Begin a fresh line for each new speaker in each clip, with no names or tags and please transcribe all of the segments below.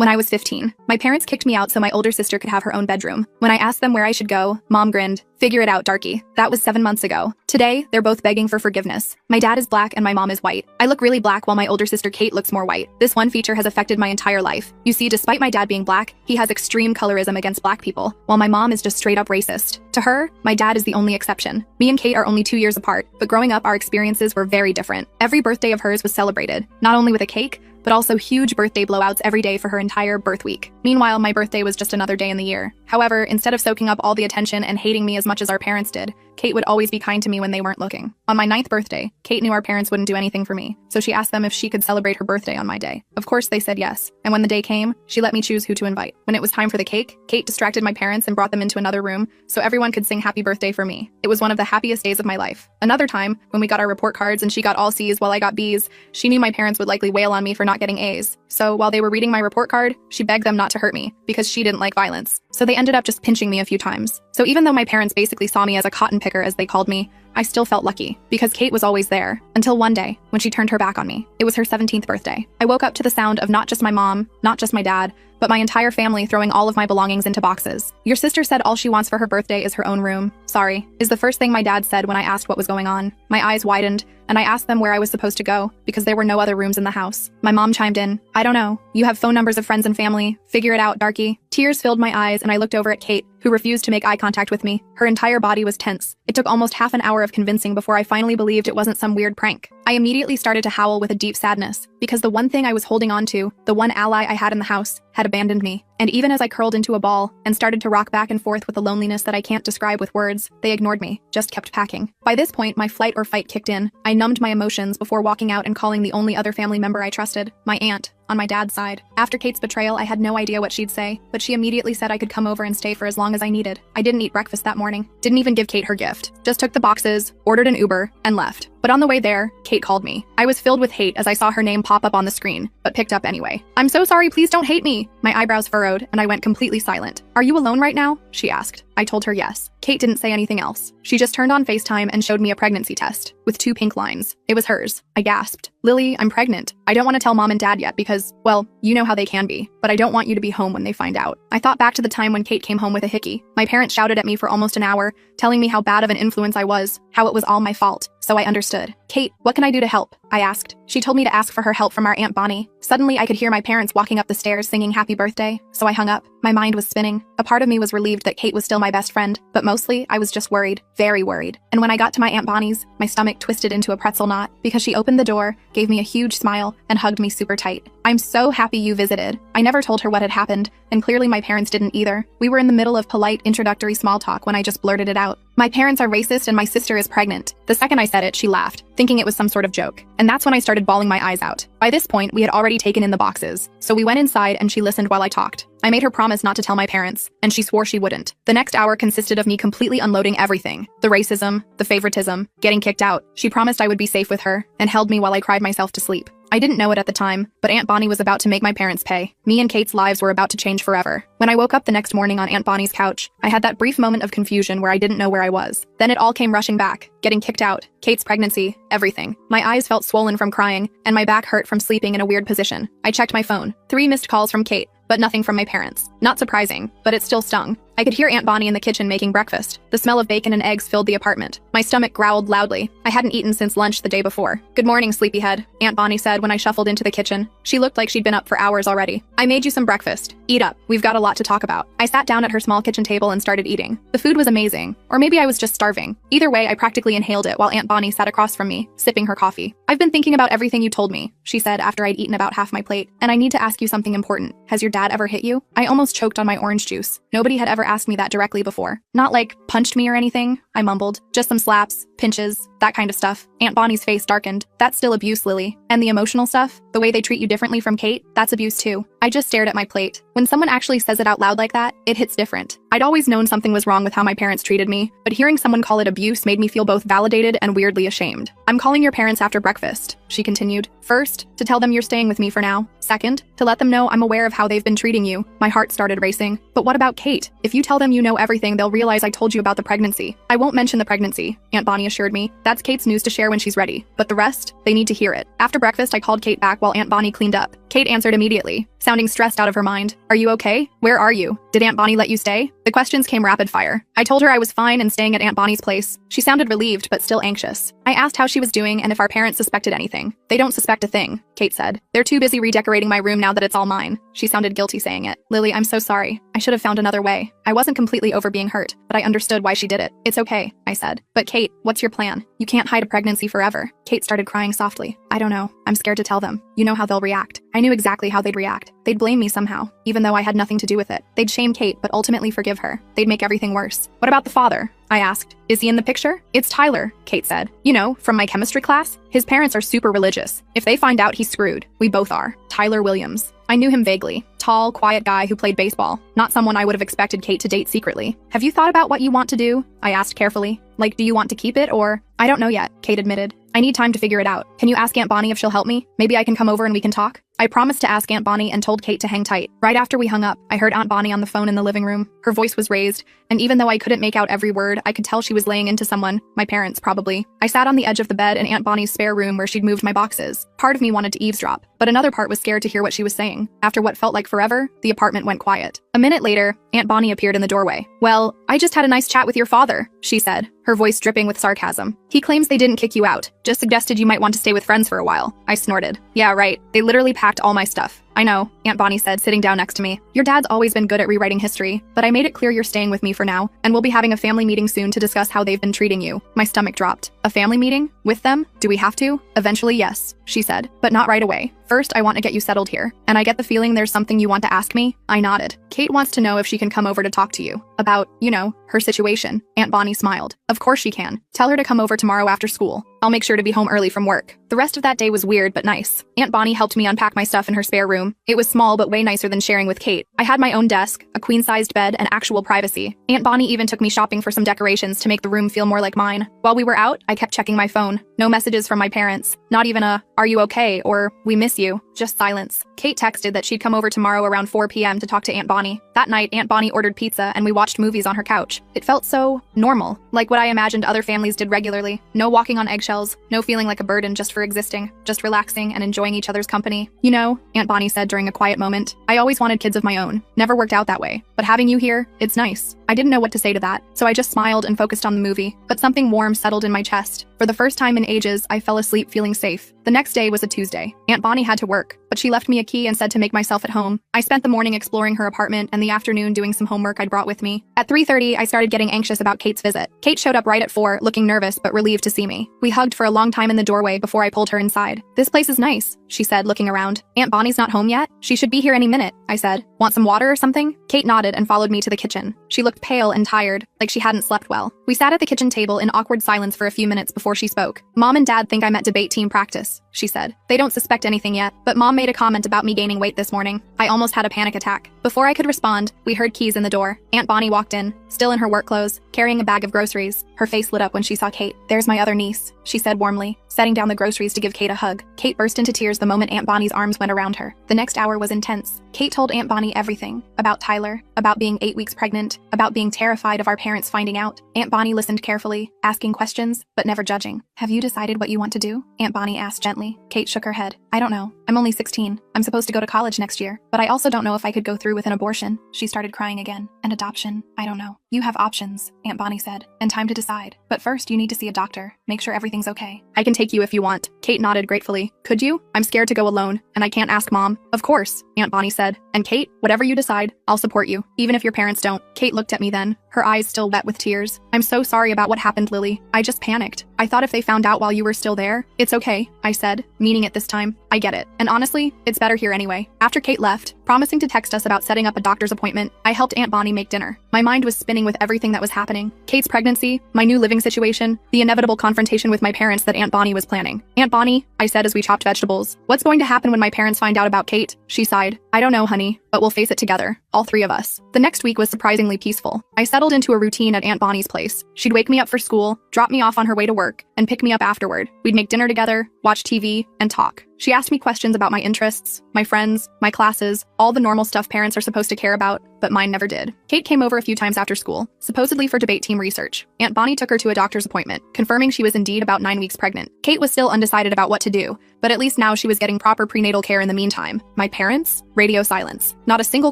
When I was 15, my parents kicked me out so my older sister could have her own bedroom. When I asked them where I should go, Mom grinned. Figure it out, darky. That was 7 months ago. Today, they're both begging for forgiveness. My dad is black and my mom is white. I look really black while my older sister Kate looks more white. This one feature has affected my entire life. You see, despite my dad being black, he has extreme colorism against black people, while my mom is just straight up racist. To her, my dad is the only exception. Me and Kate are only 2 years apart, but growing up, our experiences were very different. Every birthday of hers was celebrated, not only with a cake, but also huge birthday blowouts every day for her entire birth week. Meanwhile, my birthday was just another day in the year. However, instead of soaking up all the attention and hating me as much as our parents did, Kate would always be kind to me when they weren't looking. On my 9th birthday, Kate knew our parents wouldn't do anything for me, so she asked them if she could celebrate her birthday on my day. Of course, they said yes, and when the day came, she let me choose who to invite. When it was time for the cake, Kate distracted my parents and brought them into another room so everyone could sing happy birthday for me. It was one of the happiest days of my life. Another time, when we got our report cards and she got all C's while I got B's, she knew my parents would likely wail on me for not getting A's. So while they were reading my report card, she begged them not to hurt me because she didn't like violence. So they ended up just pinching me a few times. So even though my parents basically saw me as a cotton picker, as they called me, I still felt lucky because Kate was always there until one day when she turned her back on me. It was her 17th birthday. I woke up to the sound of not just my mom, not just my dad, but my entire family throwing all of my belongings into boxes. Your sister said all she wants for her birthday is her own room. Sorry, is the first thing my dad said when I asked what was going on. My eyes widened, and I asked them where I was supposed to go because there were no other rooms in the house. My mom chimed in, I don't know. You have phone numbers of friends and family. Figure it out, darky. Tears filled my eyes, and I looked over at Kate, who refused to make eye contact with me. Her entire body was tense. It took almost half an hour of convincing before I finally believed it wasn't some weird prank. I immediately started to howl with a deep sadness because the one thing I was holding on to, the one ally I had in the house, had abandoned me. And even as I curled into a ball and started to rock back and forth with a loneliness that I can't describe with words, they ignored me, just kept packing. By this point, my flight or fight kicked in. I numbed my emotions before walking out and calling the only other family member I trusted, my aunt, on my dad's side. After Kate's betrayal, I had no idea what she'd say, but she immediately said I could come over and stay for as long as I needed. I didn't eat breakfast that morning, didn't even give Kate her gift, just took the boxes, ordered an Uber, and left. But on the way there, Kate called me. I was filled with hate as I saw her name pop up on the screen, but picked up anyway. I'm so sorry, please don't hate me. My eyebrows furrowed, and I went completely silent. Are you alone right now? She asked. I told her yes. Kate didn't say anything else. She just turned on FaceTime and showed me a pregnancy test with 2 pink lines. It was hers. I gasped. Lily, I'm pregnant. I don't want to tell mom and dad yet because, well, you know how they can be, but I don't want you to be home when they find out. I thought back to the time when Kate came home with a hickey. My parents shouted at me for almost an hour, telling me how bad of an influence I was, how it was all my fault. So I understood. Kate, what can I do to help? I asked. She told me to ask for her help from our Aunt Bonnie. Suddenly, I could hear my parents walking up the stairs singing happy birthday, so I hung up. My mind was spinning. A part of me was relieved that Kate was still my best friend, but mostly, I was just worried, very worried. And when I got to my Aunt Bonnie's, my stomach twisted into a pretzel knot because she opened the door, gave me a huge smile, and hugged me super tight. I'm so happy you visited. I never told her what had happened, and clearly my parents didn't either. We were in the middle of polite, introductory small talk when I just blurted it out. My parents are racist and my sister is pregnant. The second I said it, she laughed, thinking it was some sort of joke. And that's when I started bawling my eyes out. By this point, we had already taken in the boxes, so we went inside and she listened while I talked. I made her promise not to tell my parents, and she swore she wouldn't. The next hour consisted of me completely unloading everything. The racism, the favoritism, getting kicked out. She promised I would be safe with her, and held me while I cried myself to sleep. I didn't know it at the time, but Aunt Bonnie was about to make my parents pay. Me and Kate's lives were about to change forever. When I woke up the next morning on Aunt Bonnie's couch, I had that brief moment of confusion where I didn't know where I was. Then it all came rushing back. Getting kicked out, Kate's pregnancy, everything. My eyes felt swollen from crying, and my back hurt from sleeping in a weird position. I checked my phone. 3 missed calls from Kate, but nothing from my parents. Not surprising, but it still stung. I could hear Aunt Bonnie in the kitchen making breakfast. The smell of bacon and eggs filled the apartment. My stomach growled loudly. I hadn't eaten since lunch the day before. Good morning, sleepyhead, Aunt Bonnie said when I shuffled into the kitchen. She looked like she'd been up for hours already. I made you some breakfast. Eat up. We've got a lot to talk about. I sat down at her small kitchen table and started eating. The food was amazing. Or maybe I was just starving. Either way, I practically inhaled it while Aunt Bonnie sat across from me, sipping her coffee. I've been thinking about everything you told me, she said after I'd eaten about half my plate. And I need to ask you something important. Has your dad ever hit you? I almost choked on my orange juice. Nobody had ever asked me that directly before. Not like, punched me or anything, I mumbled. Just some slaps, pinches, that kind of stuff. Aunt Bonnie's face darkened. That's still abuse, Lily. And the emotional stuff, the way they treat you differently from Kate, that's abuse too. I just stared at my plate. When someone actually says it out loud like that, it hits different. I'd always known something was wrong with how my parents treated me, but hearing someone call it abuse made me feel both validated and weirdly ashamed. I'm calling your parents after breakfast, she continued. First, to tell them you're staying with me for now. Second, to let them know I'm aware of how they've been treating you. My heart started racing. But what about Kate? If you tell them you know everything, they'll realize I told you about the pregnancy. I won't mention the pregnancy, Aunt Bonnie assured me. That's Kate's news to share when she's ready. But the rest, they need to hear it. After breakfast, I called Kate back while Aunt Bonnie cleaned up. Kate answered immediately. sounding stressed out of her mind. Are you okay? Where are you? Did Aunt Bonnie let you stay? The questions came rapid fire. I told her I was fine and staying at Aunt Bonnie's place. She sounded relieved, but still anxious. I asked how she was doing and if our parents suspected anything. They don't suspect a thing, Kate said. They're too busy redecorating my room now that it's all mine. She sounded guilty saying it. Lily, I'm so sorry. I should have found another way. I wasn't completely over being hurt, but I understood why she did it. It's okay, I said. But Kate, what's your plan? You can't hide a pregnancy forever. Kate started crying softly. I don't know. I'm scared to tell them. You know how they'll react. I knew exactly how they'd react. They'd blame me somehow, even though I had nothing to do with it. They'd shame Kate, but ultimately forgive her. They'd make everything worse. What about the father? I asked. Is he in the picture? It's Tyler, Kate said. You know, from my chemistry class. His parents are super religious. If they find out, he's screwed. We both are. Tyler Williams. I knew him vaguely. Tall, quiet guy who played baseball. Not someone I would have expected Kate to date secretly. Have you thought about what you want to do? I asked carefully. Like, do you want to keep it or? I don't know yet, Kate admitted. I need time to figure it out. Can you ask Aunt Bonnie if she'll help me? Maybe I can come over and we can talk? I promised to ask Aunt Bonnie and told Kate to hang tight. Right after we hung up, I heard Aunt Bonnie on the phone in the living room. Her voice was raised, and even though I couldn't make out every word, I could tell she was laying into someone, my parents probably. I sat on the edge of the bed in Aunt Bonnie's spare room where she'd moved my boxes. Part of me wanted to eavesdrop, but another part was scared to hear what she was saying. After what felt like forever, the apartment went quiet. A minute later, Aunt Bonnie appeared in the doorway. Well, I just had a nice chat with your father, she said, her voice dripping with sarcasm. He claims they didn't kick you out, just suggested you might want to stay with friends for a while. I snorted. Yeah, right. They literally packed all my stuff. I know, Aunt Bonnie said, sitting down next to me. Your dad's always been good at rewriting history, but I made it clear you're staying with me for now, and we'll be having a family meeting soon to discuss how they've been treating you. My stomach dropped. A family meeting? With them? Do we have to? Eventually, yes, she said, but not right away. First, I want to get you settled here, and I get the feeling there's something you want to ask me. I nodded. Kate wants to know if she can come over to talk to you. About, you know, her situation. Aunt Bonnie smiled. Of course she can. Tell her to come over tomorrow after school. I'll make sure to be home early from work. The rest of that day was weird but nice. Aunt Bonnie helped me unpack my stuff in her spare room. It was small but way nicer than sharing with Kate. I had my own desk, a queen-sized bed, and actual privacy. Aunt Bonnie even took me shopping for some decorations to make the room feel more like mine. While we were out, I kept checking my phone. No messages from my parents. Not even a, "Are you okay?" or "We miss you." Just silence. Kate texted that she'd come over tomorrow around 4 p.m. to talk to Aunt Bonnie. That night, Aunt Bonnie ordered pizza and we watched movies on her couch. It felt so normal, like what I imagined other families did regularly. No walking on eggshells, no feeling like a burden just for existing, just relaxing and enjoying each other's company. You know, Aunt Bonnie said during a quiet moment, I always wanted kids of my own. Never worked out that way. But having you here, it's nice. I didn't know what to say to that, so I just smiled and focused on the movie. But something warm settled in my chest. For the first time in ages, I fell asleep feeling safe. The next day was a Tuesday. Aunt Bonnie had to work, but she left me a key and said to make myself at home. I spent the morning exploring her apartment and the afternoon doing some homework I'd brought with me. At 3:30, I started getting anxious about Kate's visit. Kate showed up right at 4, looking nervous but relieved to see me. We hugged for a long time in the doorway before I pulled her inside. This place is nice, she said, looking around. Aunt Bonnie's not home yet? She should be here any minute, I said. Want some water or something? Kate nodded and followed me to the kitchen. She looked pale and tired, like she hadn't slept well. We sat at the kitchen table in awkward silence for a few minutes before she spoke. Mom and Dad think I'm at debate team practice, she said. They don't suspect anything yet, but Mom made a comment about me gaining weight this morning. I almost had a panic attack. Before I could respond, we heard keys in the door. Aunt Bonnie walked in, still in her work clothes, carrying a bag of groceries. Her face lit up when she saw Kate. There's my other niece, she said warmly, setting down the groceries to give Kate a hug. Kate burst into tears the moment Aunt Bonnie's arms went around her. The next hour was intense. Kate told Aunt Bonnie everything. About Tyler, about being 8 weeks pregnant, about being terrified of our parents finding out. Aunt Bonnie listened carefully, asking questions, but never judging. Have you decided what you want to do? Aunt Bonnie asked gently. Kate shook her head. I don't know. I'm only 16. I'm supposed to go to college next year, but I also don't know if I could go through with an abortion. She started crying again. And adoption? I don't know. You have options, Aunt Bonnie said, and time to decide. But first, you need to see a doctor. Make sure everything's okay. I can take you if you want. Kate nodded gratefully. Could you? I'm scared to go alone, and I can't ask Mom. Of course, Aunt Bonnie said. And Kate, whatever you decide, I'll support you, even if your parents don't. Kate looked at me then, her eyes still wet with tears. I'm so sorry about what happened, Lily. I just panicked. I thought if they found out while you were still there. It's okay, I said, meaning it this time. I get it. And honestly, it's better here anyway. After Kate left, promising to text us about setting up a doctor's appointment, I helped Aunt Bonnie make dinner. My mind was spinning with everything that was happening. Kate's pregnancy, my new living situation, the inevitable confrontation with my parents that Aunt Bonnie was planning. Aunt Bonnie, I said as we chopped vegetables, what's going to happen when my parents find out about Kate? She sighed. I don't know, honey, but we'll face it together, all three of us. The next week was surprisingly peaceful. I settled into a routine at Aunt Bonnie's place. She'd wake me up for school, drop me off on her way to work, and pick me up afterward. We'd make dinner together, watch TV, and talk. She asked me questions about my interests, my friends, my classes, all the normal stuff parents are supposed to care about, but mine never did. Kate came over a few times after school, supposedly for debate team research. Aunt Bonnie took her to a doctor's appointment, confirming she was indeed about 9 weeks pregnant. Kate was still undecided about what to do, but at least now she was getting proper prenatal care in the meantime. My parents? Radio silence. Not a single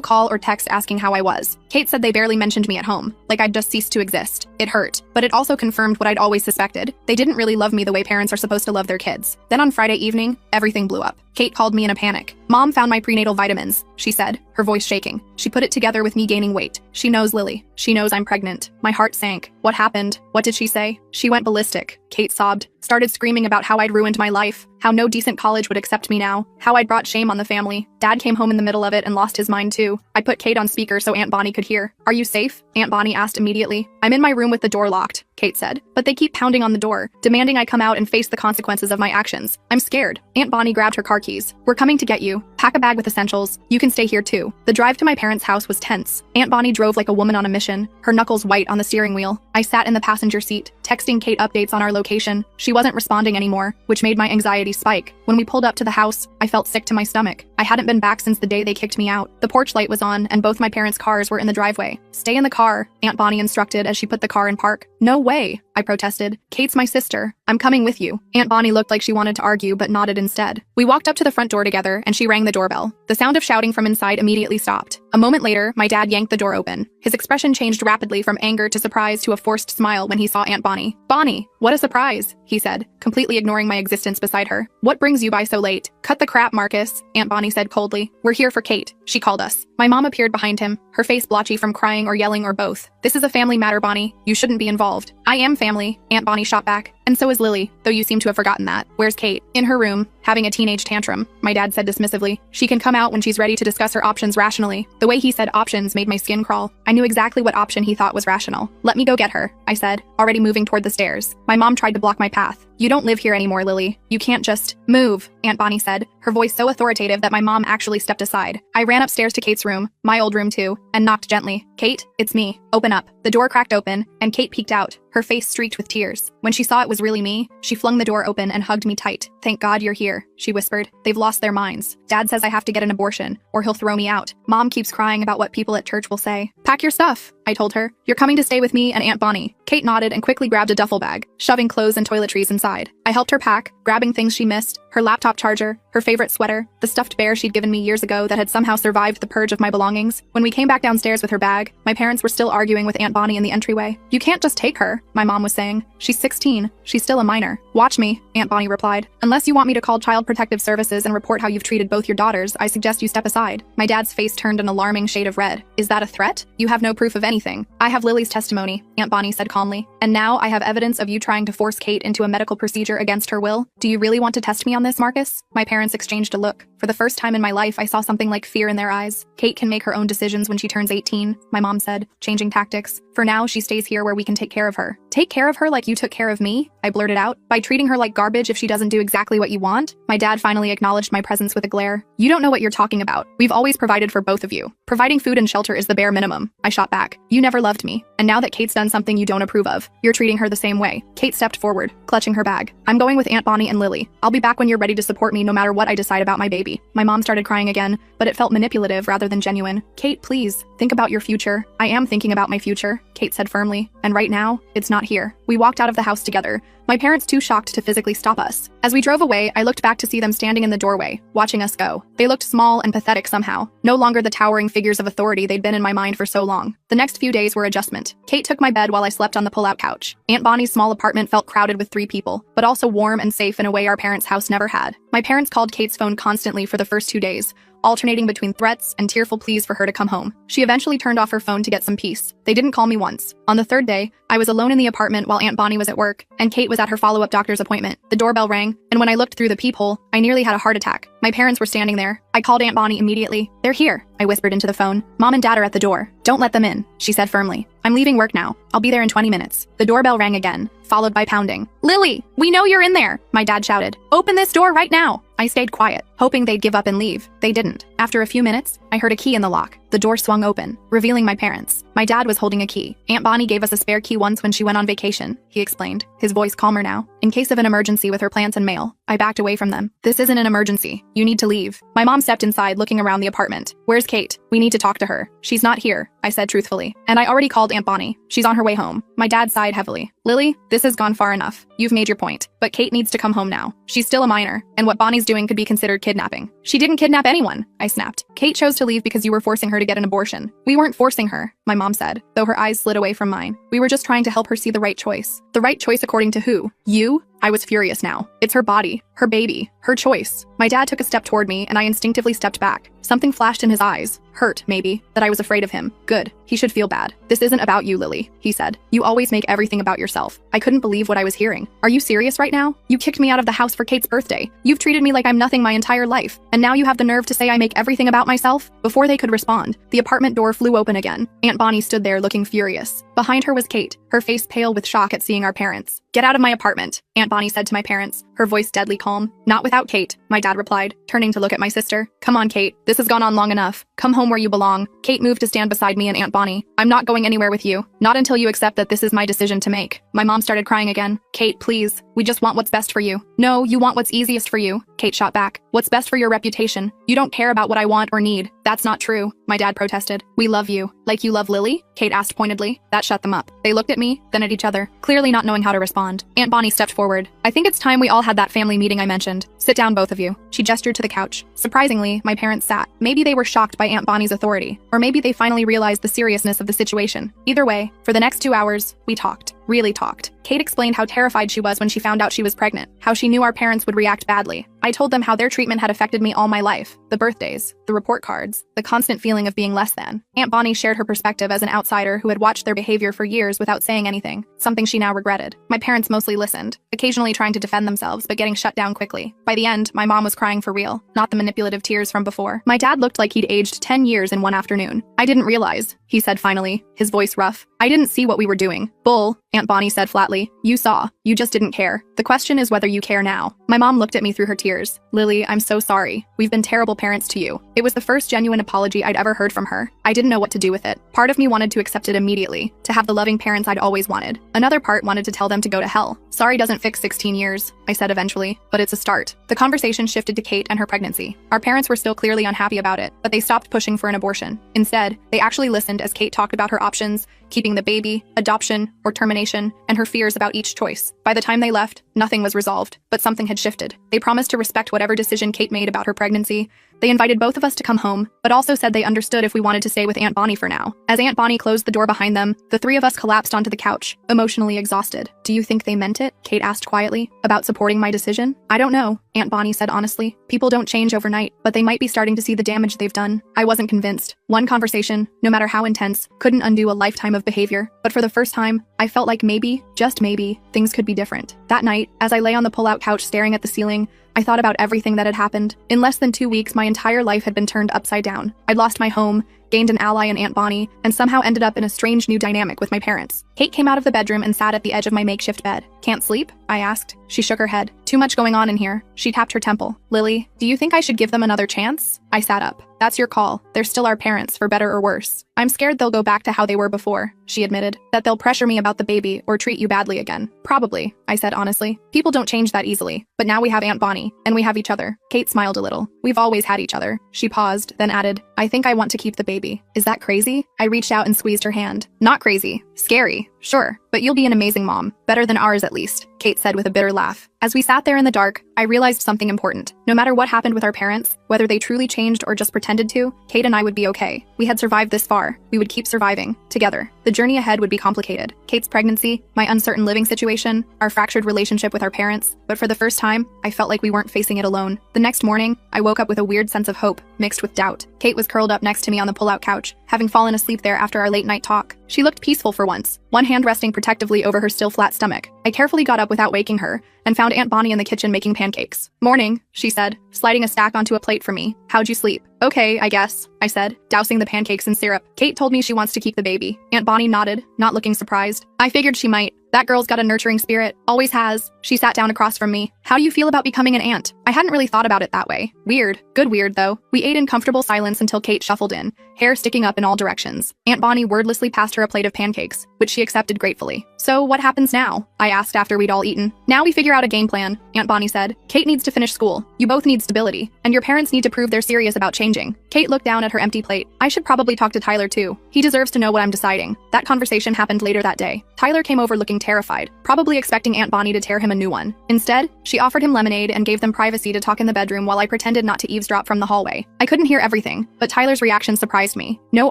call or text asking how I was. Kate said they barely mentioned me at home, like I'd just ceased to exist. It hurt, but it also confirmed what I'd always suspected. They didn't really love me the way parents are supposed to love their kids. Then on Friday evening, everything blew up. Kate called me in a panic. Mom found my prenatal vitamins, she said, her voice shaking. She put it together with me gaining weight. She knows Lily. She knows I'm pregnant. My heart sank. What happened? What did she say? She went ballistic. Kate sobbed, started screaming about how I'd ruined my life, how no decent college would accept me now, how I'd brought shame on the family. Dad came home in the middle of it and lost his mind too. I put Kate on speaker so Aunt Bonnie could hear. Are you safe? Aunt Bonnie asked immediately. I'm in my room with the door locked, Kate said. But they keep pounding on the door, demanding I come out and face the consequences of my actions. I'm scared. Aunt Bonnie grabbed her car keys. We're coming to get you. Pack a bag with essentials. You can stay here too. The drive to my parents' house was tense. Aunt Bonnie drove like a woman on a mission, her knuckles white on the steering wheel. I sat in the passenger seat, texting Kate updates on our location. She wasn't responding anymore, which made my anxiety spike. When we pulled up to the house, I felt sick to my stomach. I hadn't been back since the day they kicked me out. The porch light was on, and both my parents' cars were in the driveway. Stay in the car, Aunt Bonnie instructed as she put the car in park. No way, I protested. Kate's my sister. I'm coming with you. Aunt Bonnie looked like she wanted to argue, but nodded instead. We walked up to the front door together, and she rang the doorbell. The sound of shouting from inside immediately stopped. A moment later, my dad yanked the door open. His expression changed rapidly from anger to surprise to a forced smile when he saw Aunt Bonnie. Bonnie, what a surprise, he said, completely ignoring my existence beside her. What brings you by so late? Cut the crap, Marcus, Aunt Bonnie said coldly. We're here for Kate. She called us. My mom appeared behind him, her face blotchy from crying or yelling or both. This is a family matter, Bonnie. You shouldn't be involved. I am family, Aunt Bonnie shot back. And so is Lily, though you seem to have forgotten that. Where's Kate? In her room, having a teenage tantrum, my dad said dismissively. She can come out when she's ready to discuss her options rationally. The way he said options made my skin crawl. I knew exactly what option he thought was rational. Let me go get her, I said, already moving toward the stairs. My mom tried to block my path. You don't live here anymore, Lily. You can't just move, Aunt Bonnie said, her voice so authoritative that my mom actually stepped aside. I ran upstairs to Kate's room, my old room too, and knocked gently. Kate, it's me. Open up. The door cracked open, and Kate peeked out, her face streaked with tears. When she saw it was really me, she flung the door open and hugged me tight. Thank God you're here, she whispered. They've lost their minds. Dad says I have to get an abortion, or he'll throw me out. Mom keeps crying about what people at church will say. Pack your stuff, I told her. You're coming to stay with me and Aunt Bonnie. Kate nodded and quickly grabbed a duffel bag, shoving clothes and toiletries inside. I helped her pack, grabbing things she missed, her laptop charger, her favorite sweater, the stuffed bear she'd given me years ago that had somehow survived the purge of my belongings. When we came back downstairs with her bag, my parents were still arguing with Aunt Bonnie in the entryway. You can't just take her, my mom was saying. She's 16. She's still a minor. Watch me, Aunt Bonnie replied. Unless you want me to call Child Protective Services and report how you've treated both your daughters, I suggest you step aside. My dad's face turned an alarming shade of red. Is that a threat? You have no proof of anything. I have Lily's testimony, Aunt Bonnie said calmly. And now I have evidence of you trying to force Kate into a medical procedure against her will. Do you really want to test me on this, Marcus? My parents exchanged a look. For the first time in my life, I saw something like fear in their eyes. Kate can make her own decisions when she turns 18, my mom said, changing tactics. For now, she stays here where we can take care of her. Take care of her like you took care of me? I blurted out. By treating her like garbage if she doesn't do exactly what you want? My dad finally acknowledged my presence with a glare. You don't know what you're talking about. We've always provided for both of you. Providing food and shelter is the bare minimum. I shot back. You never loved me. And now that Kate's done something you don't approve of, you're treating her the same way. Kate stepped forward, clutching her bag. I'm going with Aunt Bonnie and Lily. I'll be back when you're ready to support me no matter what I decide about my baby. My mom started crying again, but it felt manipulative rather than genuine. Kate, please, think about your future. I am thinking about my future, Kate said firmly. And right now, it's not here. We walked out of the house together, my parents too shocked to physically stop us. As we drove away, I looked back to see them standing in the doorway, watching us go. They looked small and pathetic somehow, no longer the towering figures of authority they'd been in my mind for so long. The next few days were adjustment. Kate took my bed while I slept on the pull-out couch. Aunt Bonnie's small apartment felt crowded with 3 people, but also warm and safe in a way our parents' house never had. My parents called Kate's phone constantly for the first 2 days, alternating between threats and tearful pleas for her to come home. She eventually turned off her phone to get some peace. They didn't call me once. On the 3rd day, I was alone in the apartment while Aunt Bonnie was at work, and Kate was at her follow-up doctor's appointment. The doorbell rang, and when I looked through the peephole, I nearly had a heart attack. My parents were standing there. I called Aunt Bonnie immediately. They're here, I whispered into the phone. Mom and Dad are at the door. Don't let them in, she said firmly. I'm leaving work now. I'll be there in 20 minutes. The doorbell rang again, followed by pounding. Lily, we know you're in there, my dad shouted. Open this door right now. I stayed quiet, hoping they'd give up and leave. They didn't. After a few minutes, I heard a key in the lock. The door swung open, revealing my parents. My dad was holding a key. Aunt Bonnie gave us a spare key once when she went on vacation, he explained, his voice calmer now. In case of an emergency with her plants and mail. I backed away from them. This isn't an emergency. You need to leave. My mom stepped inside, looking around the apartment. Where's Kate? We need to talk to her. She's not here, I said truthfully. And I already called Aunt Bonnie. She's on her way home. My dad sighed heavily. Lily, this has gone far enough. You've made your point. But Kate needs to come home now. She's still a minor, and what Bonnie's doing could be considered kidnapping. She didn't kidnap anyone, I snapped. Kate chose to leave because you were forcing her to get an abortion. We weren't forcing her, my mom said, though her eyes slid away from mine. We were just trying to help her see the right choice. The right choice according to who? You? I was furious now. It's her body, her baby, her choice. My dad took a step toward me, and I instinctively stepped back. Something flashed in his eyes. Hurt, maybe, that I was afraid of him. Good. He should feel bad. This isn't about you, Lily, he said. You always make everything about yourself. I couldn't believe what I was hearing. Are you serious right now? You kicked me out of the house for Kate's birthday. You've treated me like I'm nothing my entire life. And now you have the nerve to say I make everything about myself? Before they could respond, the apartment door flew open again. Aunt Bonnie stood there looking furious. Behind her was Kate, her face pale with shock at seeing our parents. Get out of my apartment, Aunt Bonnie said to my parents, her voice deadly calm. Not without Kate, my dad replied, turning to look at my sister. Come on, Kate. This has gone on long enough. Come home where you belong. Kate moved to stand beside me and Aunt Bonnie. I'm not going anywhere with you. Not until you accept that this is my decision to make. My mom started crying again. Kate, please. We just want what's best for you. No, you want what's easiest for you. Kate shot back. What's best for your reputation? You don't care about what I want or need. That's not true, my dad protested. We love you. Like you love Lily? Kate asked pointedly. That shut them up. They looked at me, then at each other, clearly not knowing how to respond. Aunt Bonnie stepped forward. I think it's time we all had that family meeting I mentioned. Sit down, both of you. She gestured to the couch. Surprisingly, my parents sat. Maybe they were shocked by Aunt Bonnie's authority, or maybe they finally realized the seriousness of the situation. Either way, for the next 2 hours, we talked. Really talked. Kate explained how terrified she was when she found out she was pregnant, how she knew our parents would react badly. I told them how their treatment had affected me all my life. The birthdays, the report cards, the constant feeling of being less than. Aunt Bonnie shared her perspective as an outsider who had watched their behavior for years without saying anything, something she now regretted. My parents mostly listened, occasionally trying to defend themselves but getting shut down quickly. By the end, my mom was crying for real, not the manipulative tears from before. My dad looked like he'd aged 10 years in one afternoon. I didn't realize, he said finally, his voice rough. I didn't see what we were doing. Bull, Aunt Bonnie said flatly. You saw. You just didn't care. The question is whether you care now. My mom looked at me through her tears. Lily, I'm so sorry. We've been terrible parents to you. It was the first genuine apology I'd ever heard from her. I didn't know what to do with it. Part of me wanted to accept it immediately, to have the loving parents I'd always wanted. Another part wanted to tell them to go to hell. Sorry doesn't fix 16 years, I said eventually, but it's a start. The conversation shifted to Kate and her pregnancy. Our parents were still clearly unhappy about it, but they stopped pushing for an abortion. Instead, they actually listened as Kate talked about her options, keeping the baby, adoption, or termination, and her fears about each choice. By the time they left, nothing was resolved, but something had shifted. They promised to respect whatever decision Kate made about her pregnancy. They invited both of us to come home, but also said they understood if we wanted to stay with Aunt Bonnie for now. As Aunt Bonnie closed the door behind them, the three of us collapsed onto the couch, emotionally exhausted. Do you think they meant it? Kate asked quietly. About supporting my decision? I don't know, Aunt Bonnie said honestly. People don't change overnight, but they might be starting to see the damage they've done. I wasn't convinced. One conversation, no matter how intense, couldn't undo a lifetime of behavior. But for the first time, I felt like maybe, just maybe, things could be different. That night, as I lay on the pull-out couch staring at the ceiling, I thought about everything that had happened. In less than 2 weeks, my entire life had been turned upside down. I'd lost my home, gained an ally in Aunt Bonnie, and somehow ended up in a strange new dynamic with my parents. Kate came out of the bedroom and sat at the edge of my makeshift bed. Can't sleep? I asked. She shook her head. Too much going on in here. She tapped her temple. Lily, do you think I should give them another chance? I sat up. That's your call. They're still our parents, for better or worse. I'm scared they'll go back to how they were before, she admitted. That they'll pressure me about the baby or treat you badly again. Probably, I said honestly. People don't change that easily. But now we have Aunt Bonnie, and we have each other. Kate smiled a little. We've always had each other. She paused, then added, I think I want to keep the baby. Is that crazy? I reached out and squeezed her hand. Not crazy. Scary. Sure, but you'll be an amazing mom. Better than ours at least, Kate said with a bitter laugh. As we sat there in the dark, I realized something important. No matter what happened with our parents, whether they truly changed or just pretended to, Kate and I would be okay. We had survived this far. We would keep surviving, together. The journey ahead would be complicated. Kate's pregnancy, my uncertain living situation, our fractured relationship with our parents. But for the first time, I felt like we weren't facing it alone. The next morning, I woke up with a weird sense of hope, mixed with doubt. Kate was curled up next to me on the pull-out couch, having fallen asleep there after our late-night talk. She looked peaceful for once, one hand resting protectively over her still flat stomach. I carefully got up without waking her, and found Aunt Bonnie in the kitchen making pancakes. Morning, she said, sliding a stack onto a plate for me. How'd you sleep? Okay, I guess, I said, dousing the pancakes in syrup. Kate told me she wants to keep the baby. Aunt Bonnie nodded, not looking surprised. I figured she might. That girl's got a nurturing spirit. Always has. She sat down across from me. How do you feel about becoming an aunt? I hadn't really thought about it that way. Weird. Good weird, though. We ate in comfortable silence until Kate shuffled in, hair sticking up in all directions. Aunt Bonnie wordlessly passed her a plate of pancakes, which she accepted gratefully. So what happens now? I asked after we'd all eaten. Now we figure out a game plan, Aunt Bonnie said. Kate needs to finish school. You both need stability. And your parents need to prove they're serious about changing. Kate looked down at her empty plate. I should probably talk to Tyler too. He deserves to know what I'm deciding. That conversation happened later that day. Tyler came over looking terrified, probably expecting Aunt Bonnie to tear him a new one. Instead, she offered him lemonade and gave them privacy to talk in the bedroom while I pretended not to eavesdrop from the hallway. I couldn't hear everything, but Tyler's reaction surprised me. No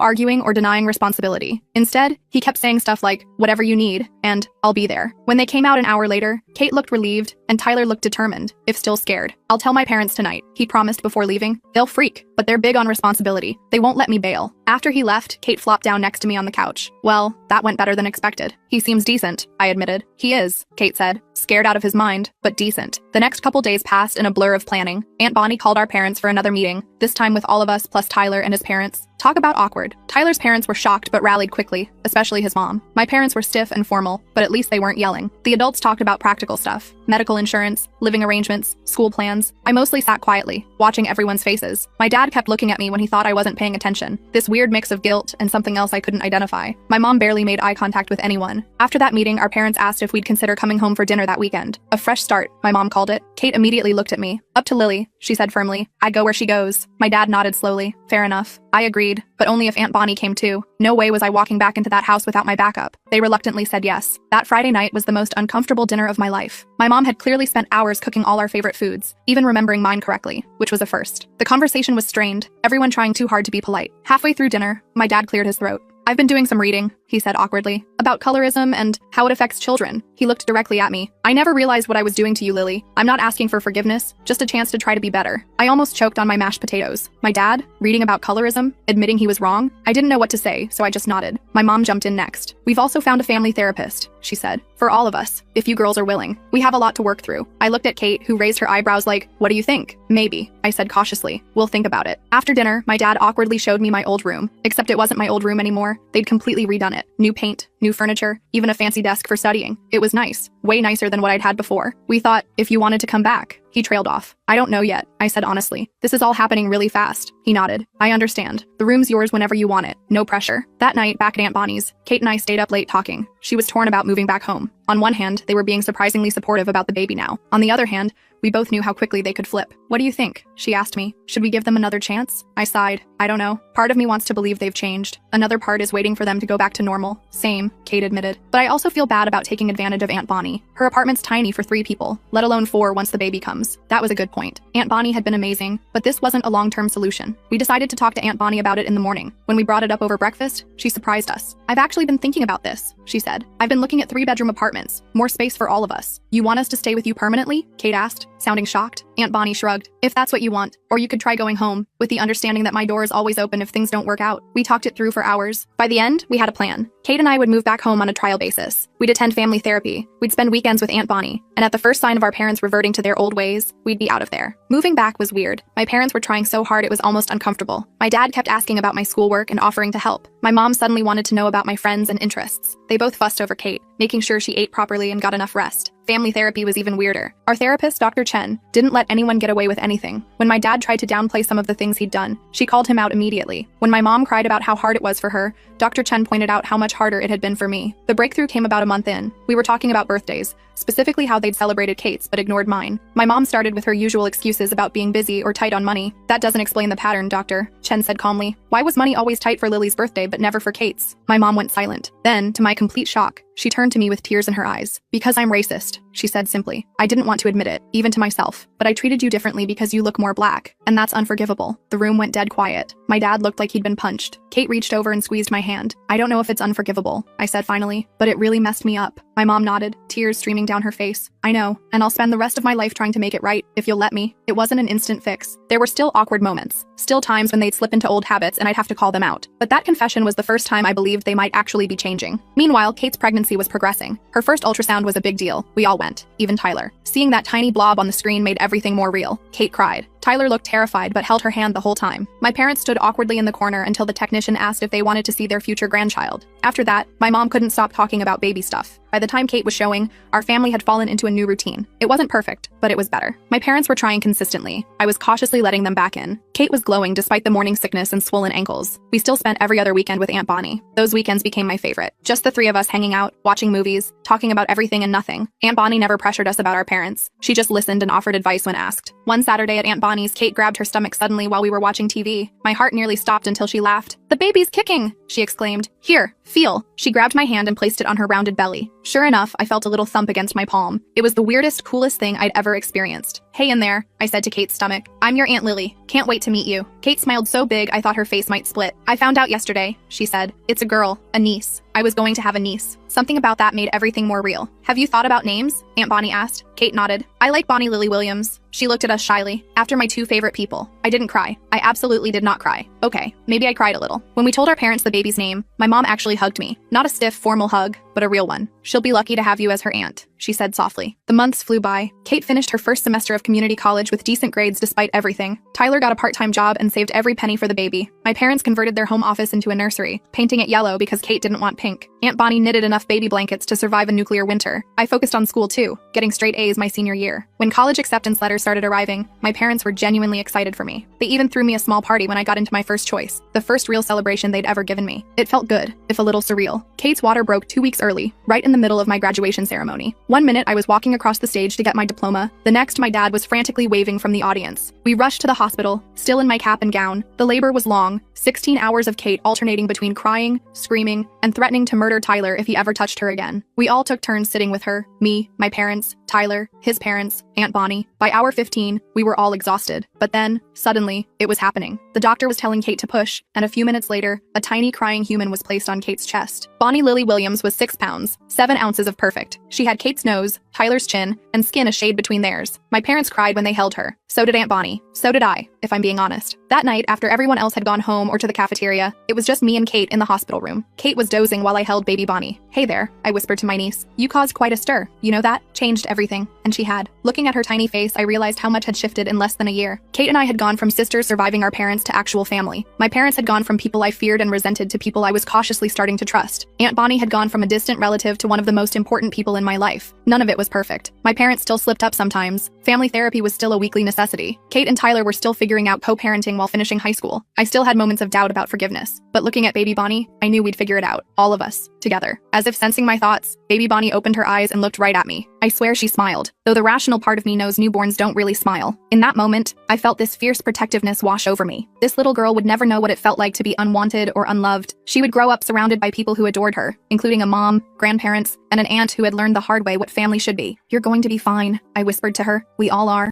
arguing or denying responsibility. Instead, he kept saying stuff like, whatever you need, and I'll be there. When they came out an hour later, Kate looked relieved, and Tyler looked determined, if still scared. I'll tell my parents tonight, he promised before leaving. They'll freak, but they're big on responsibility. They won't let me bail. After he left, Kate flopped down next to me on the couch. Well, that went better than expected. He seems decent, I admitted. He is, Kate said, scared out of his mind, but decent. The next couple days passed in a blur of planning. Aunt Bonnie called our parents for another meeting, this time with all of us plus Tyler and his parents. Talk about awkward. Tyler's parents were shocked but rallied quickly, especially his mom. My parents were stiff and formal, but at least they weren't yelling. The adults talked about practical stuff, medical insurance, living arrangements, school plans. I mostly sat quietly, watching everyone's faces. My dad kept looking at me when he thought I wasn't paying attention, this weird mix of guilt and something else I couldn't identify. My mom barely made eye contact with anyone. After that meeting, our parents asked if we'd consider coming home for dinner that weekend. A fresh start, my mom called it. Kate immediately looked at me. Up to Lily, she said firmly. I go where she goes. My dad nodded slowly. Fair enough. I agreed, but only if Aunt Bonnie came too. No way was I walking back into that house without my backup. They reluctantly said yes. That Friday night was the most uncomfortable dinner of my life. My mom had clearly spent hours cooking all our favorite foods, even remembering mine correctly, which was a first. The conversation was strained, everyone trying too hard to be polite. Halfway through dinner, my dad cleared his throat. I've been doing some reading, he said awkwardly, about colorism and how it affects children. He looked directly at me. I never realized what I was doing to you, Lily. I'm not asking for forgiveness, just a chance to try to be better. I almost choked on my mashed potatoes. My dad, reading about colorism, admitting he was wrong. I didn't know what to say, so I just nodded. My mom jumped in next. We've also found a family therapist, she said. For all of us, if you girls are willing. We have a lot to work through. I looked at Kate, who raised her eyebrows like, what do you think? Maybe, I said cautiously. We'll think about it. After dinner, my dad awkwardly showed me my old room, except it wasn't my old room anymore. They'd completely redone it. New paint, new furniture, even a fancy desk for studying. It was nice. Way nicer than what I'd had before. We thought, if you wanted to come back. He trailed off. I don't know yet, I said honestly. This is all happening really fast. He nodded. I understand. The room's yours whenever you want it. No pressure. That night, back at Aunt Bonnie's, Kate and I stayed up late talking. She was torn about moving back home. On one hand, they were being surprisingly supportive about the baby now. On the other hand, we both knew how quickly they could flip. What do you think? She asked me. Should we give them another chance? I sighed. I don't know. Part of me wants to believe they've changed. Another part is waiting for them to go back to normal. Same, Kate admitted. But I also feel bad about taking advantage of Aunt Bonnie. Her apartment's tiny for 3 people, let alone 4 once the baby comes. That was a good point. Aunt Bonnie had been amazing, but this wasn't a long-term solution. We decided to talk to Aunt Bonnie about it in the morning. When we brought it up over breakfast, she surprised us. I've actually been thinking about this, she said. I've been looking at 3-bedroom apartments. More space for all of us. You want us to stay with you permanently? Kate asked, sounding shocked. Aunt Bonnie shrugged. If that's what you want. Or you could try going home, with the understanding that my door is always open if things don't work out. We talked it through for hours. By the end, we had a plan. Kate and I would move back home on a trial basis. We'd attend family therapy. We'd spend weekends with Aunt Bonnie. And at the first sign of our parents reverting to their old ways, we'd be out of there. Moving back was weird. My parents were trying so hard it was almost uncomfortable. My dad kept asking about my schoolwork and offering to help. My mom suddenly wanted to know about my friends and interests. They both fussed over Kate, making sure she ate properly and got enough rest. Family therapy was even weirder. Our therapist, Dr. Chen, didn't let anyone get away with anything. When my dad tried to downplay some of the things he'd done, she called him out immediately. When my mom cried about how hard it was for her, Dr. Chen pointed out how much harder it had been for me. The breakthrough came about a month in. We were talking about birthdays, specifically how they'd celebrated Kate's but ignored mine. My mom started with her usual excuses about being busy or tight on money. That doesn't explain the pattern, doctor, Chen said calmly. Why was money always tight for Lily's birthday but never for Kate's? My mom went silent. Then, to my complete shock, she turned to me with tears in her eyes. Because I'm racist, she said simply. I didn't want to admit it, even to myself, but I treated you differently because you look more black, and that's unforgivable. The room went dead quiet. My dad looked like he'd been punched. Kate reached over and squeezed my hand. I don't know if it's unforgivable, I said finally, but it really messed me up. My mom nodded, tears streaming down her face. I know, and I'll spend the rest of my life trying to make it right, if you'll let me. It wasn't an instant fix. There were still awkward moments, still times when they'd slip into old habits and I'd have to call them out. But that confession was the first time I believed they might actually be changing. Meanwhile, Kate's pregnancy was progressing. Her first ultrasound was a big deal. We all went, even Tyler. Seeing that tiny blob on the screen made everything more real. Kate cried. Tyler looked terrified but held her hand the whole time. My parents stood awkwardly in the corner until the technician asked if they wanted to see their future grandchild. After that, my mom couldn't stop talking about baby stuff. By the time Kate was showing, our family had fallen into a new routine. It wasn't perfect, but it was better. My parents were trying consistently. I was cautiously letting them back in. Kate was glowing despite the morning sickness and swollen ankles. We still spent every other weekend with Aunt Bonnie. Those weekends became my favorite. Just the three of us hanging out, watching movies, talking about everything and nothing. Aunt Bonnie never pressured us about our parents. She just listened and offered advice when asked. One Saturday at Aunt Bonnie's, Kate grabbed her stomach suddenly while we were watching TV. My heart nearly stopped until she laughed. "The baby's kicking!" she exclaimed. "Here, feel." She grabbed my hand and placed it on her rounded belly. Sure enough, I felt a little thump against my palm. It was the weirdest, coolest thing I'd ever experienced. "Hey in there," I said to Kate's stomach. "I'm your Aunt Lily. Can't wait to meet you." Kate smiled so big I thought her face might split. "I found out yesterday," she said. "It's a girl, a niece. I was going to have a niece." Something about that made everything more real. "Have you thought about names?" Aunt Bonnie asked. Kate nodded. "I like Bonnie Lily Williams." She looked at us shyly. "After my two favorite people." I didn't cry. I absolutely did not cry. Okay, maybe I cried a little. When we told our parents the baby's name, my mom actually hugged me. Not a stiff, formal hug, but a real one. "She'll be lucky to have you as her aunt," she said softly. The months flew by. Kate finished her first semester of community college with decent grades despite everything. Tyler got a part-time job and saved every penny for the baby. My parents converted their home office into a nursery, painting it yellow because Kate didn't want pink. Aunt Bonnie knitted enough baby blankets to survive a nuclear winter. I focused on school too, getting straight A's my senior year. When college acceptance letters started arriving, my parents were genuinely excited for me. They even threw me a small party when I got into my first choice, the first real celebration they'd ever given me. It felt good, if a little surreal. Kate's water broke 2 weeks early, right in the middle of my graduation ceremony. One minute I was walking across the stage to get my diploma, the next my dad was frantically waving from the audience. We rushed to the hospital, still in my cap and gown. The labor was long, 16 hours of Kate alternating between crying, screaming, and threatening to murder Tyler if he ever touched her again. We all took turns sitting with her, me, my parents, Tyler, his parents, Aunt Bonnie. By hour 15, we were all exhausted. But then, suddenly, it was happening. The doctor was telling Kate to push, and a few minutes later, a tiny crying human was placed on Kate's chest. Bonnie Lily Williams was 6 pounds, 7 ounces of perfect. She had Kate's nose, Tyler's chin, and skin a shade between theirs. My parents cried when they held her. So did Aunt Bonnie. So did I, if I'm being honest. That night, after everyone else had gone home or to the cafeteria, it was just me and Kate in the hospital room. Kate was dozing while I held baby Bonnie. "Hey there," I whispered to my niece. "You caused quite a stir. You know that? Changed everything." And she had. Looking at her tiny face, I realized how much had shifted in less than a year. Kate and I had gone from sisters surviving our parents to actual family. My parents had gone from people I feared and resented to people I was cautiously starting to trust. Aunt Bonnie had gone from a distant relative to one of the most important people in my life. None of it was perfect. My parents still slipped up sometimes. Family therapy was still a weekly necessity. Kate and Tyler were still figuring out co-parenting while finishing high school. I still had moments of doubt about forgiveness. But looking at baby Bonnie, I knew we'd figure it out. All of us. Together. As if sensing my thoughts, baby Bonnie opened her eyes and looked right at me. I swear she smiled, though the rational part of me knows newborns don't really smile. In that moment, I felt this fierce protectiveness wash over me. This little girl would never know what it felt like to be unwanted or unloved. She would grow up surrounded by people who adored her, including a mom, grandparents, and an aunt who had learned the hard way what family should be. "You're going to be fine," I whispered to her. "We all are."